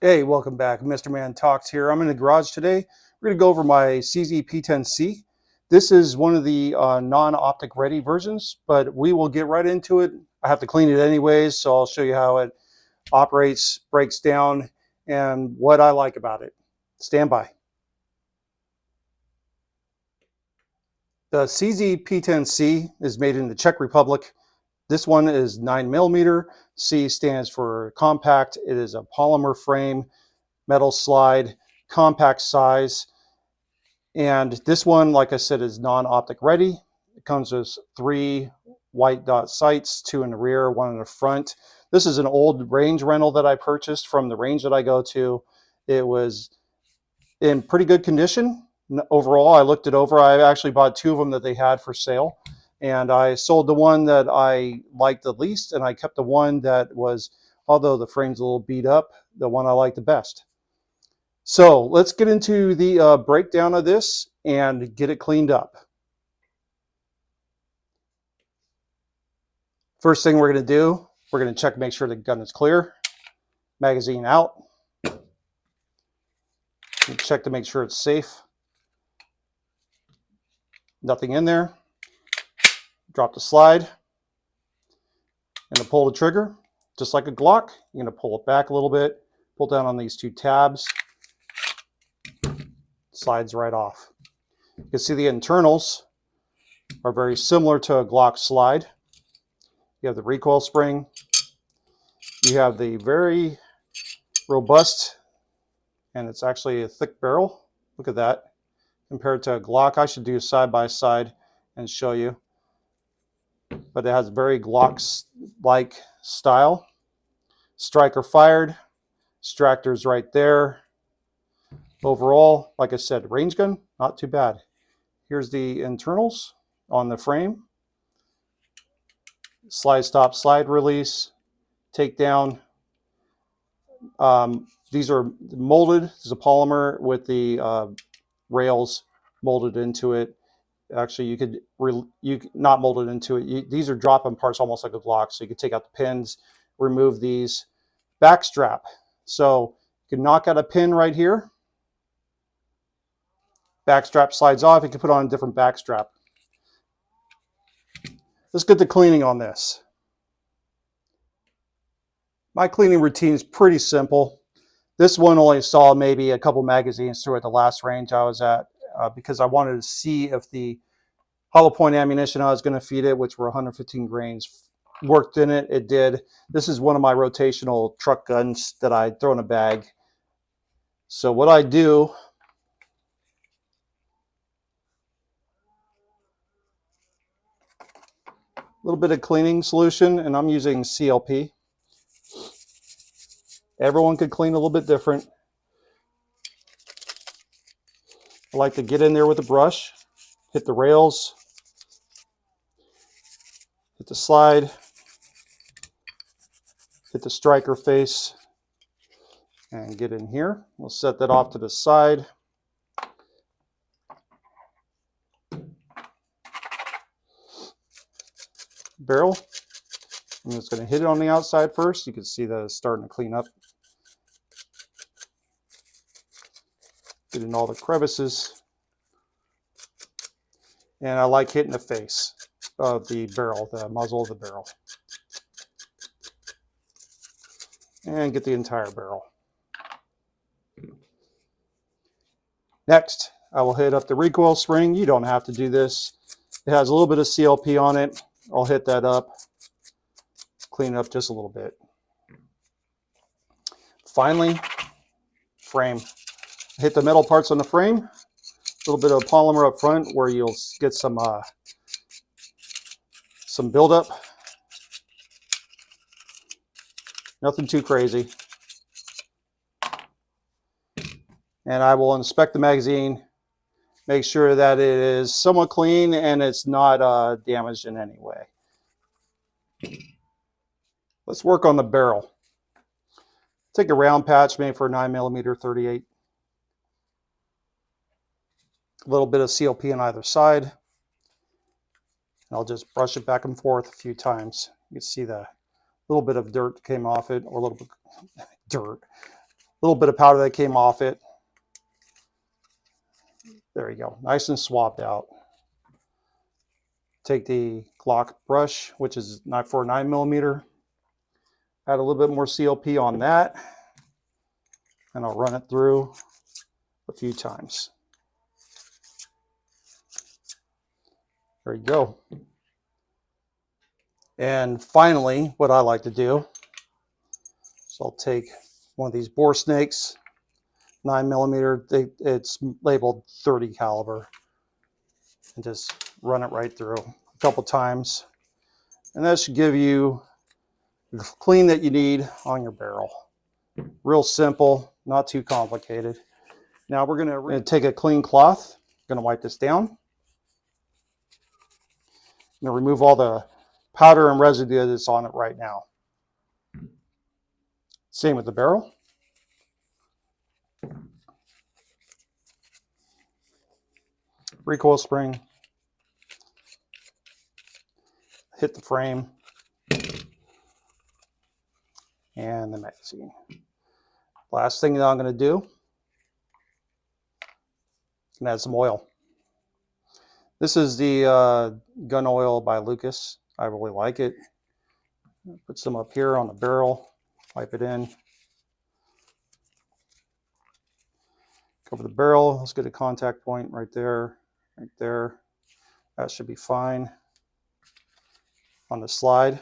Hey, welcome back. Mr. Man Talks here. I'm in the garage today. We're going to go over my CzP10c. This is one of the non-optic ready versions, but we will get right into it. I have to clean it anyways, so I'll show you how it operates, breaks down, and what I like about it. Stand by. The CzP10c is made in the Czech Republic. This one is 9mm. C stands for compact. It is a polymer frame, metal slide, compact size. And this one, like I said, is non-optic ready. It comes with 3 white dot sights, 2 in the rear, 1 in the front. This is an old range rental that I purchased from the range that I go to. It was in pretty good condition. Overall, I looked it over. I actually bought 2 of them that they had for sale. And I sold the one that I liked the least, and I kept the one that was, although the frame's a little beat up, the one I liked the best. So let's get into the breakdown of this and get it cleaned up. First thing we're going to do, we're going to check, make sure the gun is clear. Magazine out. Check to make sure it's safe. Nothing in there. Drop the slide. And to pull the trigger, just like a Glock, you're going to pull it back a little bit. Pull down on these 2 tabs. Slides right off. You can see the internals are very similar to a Glock slide. You have the recoil spring. You have the very robust, and it's actually a thick barrel. Look at that. Compared to a Glock, I should do side by side and show you. But it has very Glock-like style. Striker fired. Extractor's right there. Overall, like I said, range gun, not too bad. Here's the internals on the frame. Slide stop, slide release, takedown. These are molded. This is a polymer with the rails molded into it. Actually, you could not mold it into it. These are drop-in parts, almost like a Glock. So you could take out the pins, remove these. Back strap. So you can knock out a pin right here. Back strap slides off. You can put on a different back strap. Let's get the cleaning on this. My cleaning routine is pretty simple. This one only saw maybe a couple magazines through at the last range I was at because I wanted to see if the hollow point ammunition I was going to feed it, which were 115 grains, worked in it. It did. This is one of my rotational truck guns that I throw in a bag. So what I do, a little bit of cleaning solution, and I'm using CLP. Everyone could clean a little bit different. I like to get in there with a brush, hit the rails, hit the slide, hit the striker face, and get in here. We'll set that off to the side. Barrel. I'm just going to hit it on the outside first. You can see that it's starting to clean up. Get in all the crevices. And I like hitting the face of the barrel, the muzzle of the barrel. And get the entire barrel. Next, I will hit up the recoil spring. You don't have to do this. It has a little bit of CLP on it. I'll hit that up. Clean it up just a little bit. Finally, frame. Hit the metal parts on the frame. A little bit of polymer up front where you'll get some buildup. Nothing too crazy. And I will inspect the magazine, make sure that it is somewhat clean and it's not damaged in any way. Let's work on the barrel. Take a round patch made for a 9mm 38. A little bit of CLP on either side. I'll just brush it back and forth a few times. You can see the little bit of dirt came off it, or a little bit dirt, a little bit of powder that came off it. There you go, nice and swabbed out. Take the Glock brush, which is not for 9mm. Add a little bit more CLP on that, and I'll run it through a few times. There you go. And finally, what I like to do is I'll take one of these bore snakes, 9mm. It's labeled 30 caliber, and just run it right through a couple times. And that should give you the clean that you need on your barrel. Real simple, not too complicated. Now we're going to take a clean cloth. I'm going to wipe this down. I'm going to remove all the powder and residue that's on it right now. Same with the barrel. Recoil spring. Hit the frame. And the magazine. Last thing that I'm going to do, and add some oil. This is the gun oil by Lucas. I really like it. Put some up here on the barrel, wipe it in. Cover the barrel. Let's get a contact point right there, right there. That should be fine. On the slide,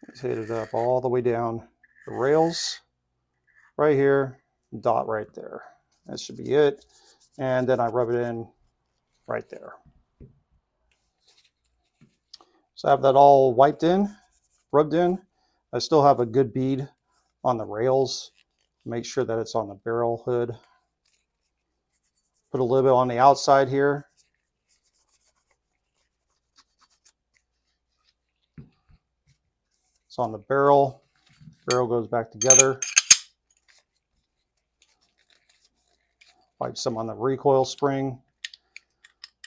let's hit it up all the way down the rails, right here, dot right there. That should be it. And then I rub it in right there. So I have that all wiped in, rubbed in. I still have a good bead on the rails. Make sure that it's on the barrel hood. Put a little bit on the outside here. It's on the barrel. Barrel goes back together. Wipe some on the recoil spring.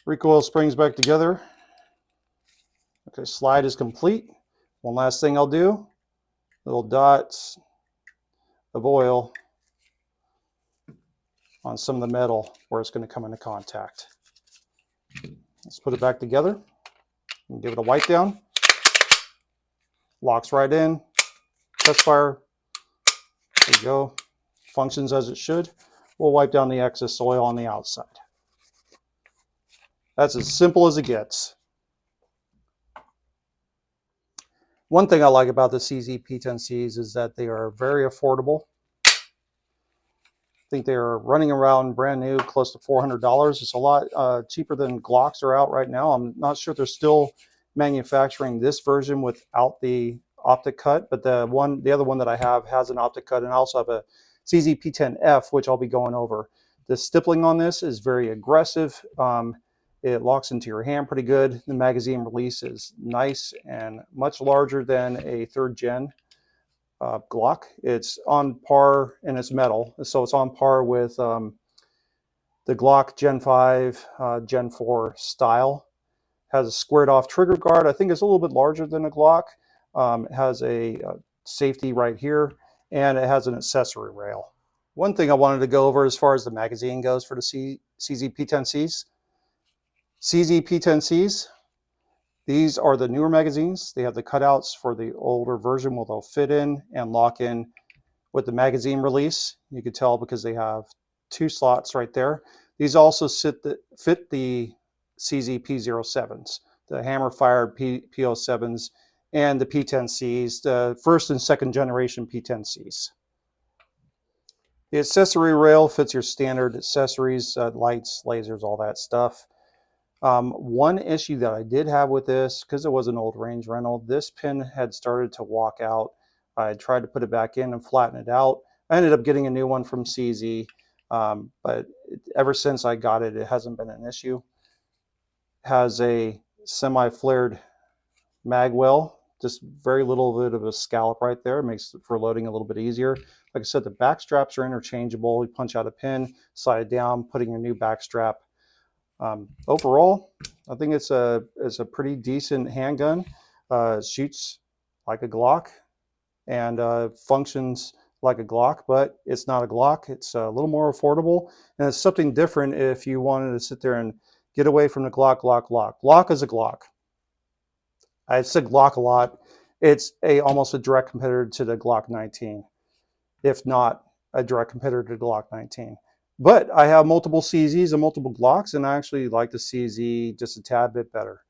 Recoil springs back together. Okay, slide is complete. One last thing I'll do, little dots of oil on some of the metal where it's going to come into contact. Let's put it back together and give it a wipe down. Locks right in. Test fire. There you go. Functions as it should. We'll wipe down the excess oil on the outside. That's as simple as it gets. One thing I like about the CzP10cs is that they are very affordable. I think they are running around brand new, close to $400. It's a lot cheaper than Glocks are out right now. I'm not sure if they're still manufacturing this version without the optic cut, but the other one that I have has an optic cut, and I also have a CzP10f, which I'll be going over. The stippling on this is very aggressive. It locks into your hand pretty good. The magazine release is nice and much larger than a 3rd gen Glock. It's on par, and it's metal, so it's on par with the Glock Gen 5, Gen 4 style. Has a squared off trigger guard. I think it's a little bit larger than a Glock. It has a safety right here, and it has an accessory rail. One thing I wanted to go over as far as the magazine goes for the CzP10cs. CzP10cs, these are the newer magazines. They have the cutouts for the older version where they'll fit in and lock in with the magazine release. You can tell because they have 2 slots right there. These also fit the CzP07s, the hammer-fired P.O.7s, and the P10cs, the 1st and 2nd generation P10cs. The accessory rail fits your standard accessories, lights, lasers, all that stuff. One issue that I did have with this, because it was an old range rental, this pin had started to walk out. I tried to put it back in and flatten it out. I ended up getting a new one from CZ, but ever since I got it, it hasn't been an issue. Has a semi-flared mag well, just very little bit of a scallop right there. It makes for loading a little bit easier. Like I said, the back straps are interchangeable. You punch out a pin, slide it down, put in your new back strap. Overall, I think it's a pretty decent handgun. Shoots like a Glock and functions like a Glock, but it's not a Glock. It's a little more affordable, and it's something different if you wanted to sit there and get away from the Glock. Glock is a Glock. I've said Glock a lot. It's almost a direct competitor to the Glock 19, if not a direct competitor to the Glock 19. But I have multiple CZs and multiple Glocks, and I actually like the CZ just a tad bit better.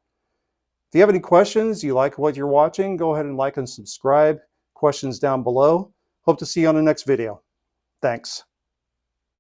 If you have any questions, you like what you're watching, go ahead and like and subscribe. Questions down below. Hope to see you on the next video. Thanks.